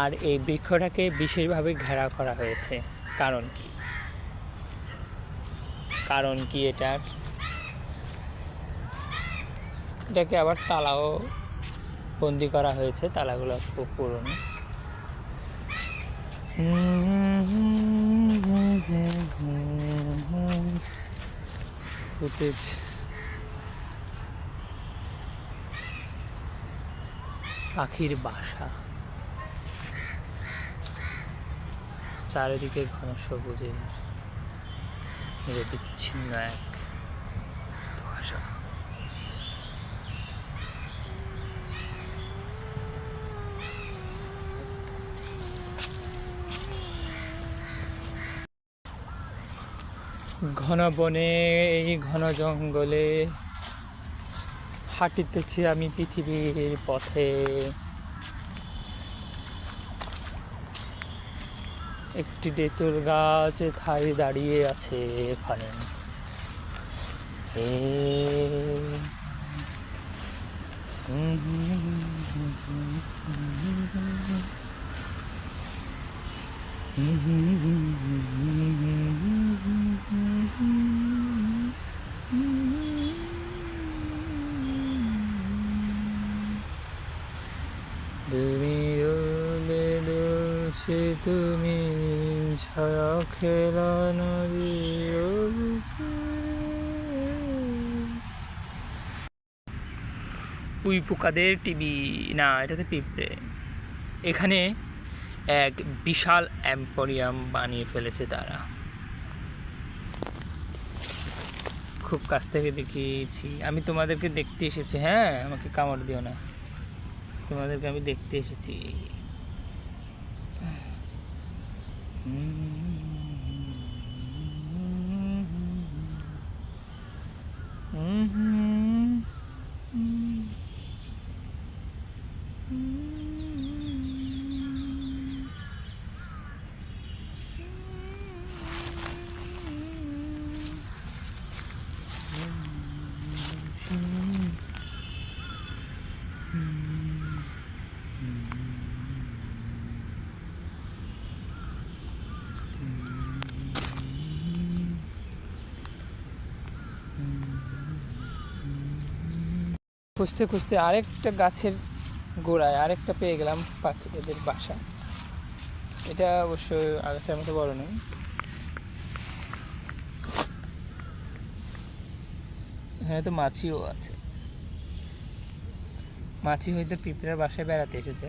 আর এই বৃক্ষটাকে বিশেষভাবে ঘেরাও করা হয়েছে। কারণ কি? কারণ কি এটাকে আবার তালাও বন্দি করা হয়েছে, তালাগুলো খুব পুরনো। ফুটেজ পাখির বাসা, চারিদিকে ঘন সবুজের নিরবিচ্ছিন্ন এক কুয়াশা। ঘন বনে, এই ঘন জঙ্গলে হাঁটিতেছি আমি পৃথিবীর পথে। একটি তেঁতুল গাছ ঠায় দাঁড়িয়ে আছে এখানে। তুমি ছায়া খেলা নদী। উই পোকাদের টিভি, না এটাতে পিঁপড়ে। এখানে এক বিশাল অ্যাম্পোরিয়াম বানিয়ে ফেলেছে তারা। খুব কাছ থেকে দেখিয়েছি আমি, তোমাদেরকে দেখতে এসেছি। হ্যাঁ, আমাকে কামড় দিও না, তোমাদেরকে আমি দেখতে এসেছি। খুঁজতে খুঁজতে আরেকটা গাছের গোড়ায় আরেকটা পেয়ে গেলাম পাখিদের বাসা। এটা অবশ্যই আগেরটার মতো বড় নেই। হ্যাঁ, তো মাছিও আছে। মাছি হয়তো পিঁপড়ার বাসায় বেড়াতে এসেছে।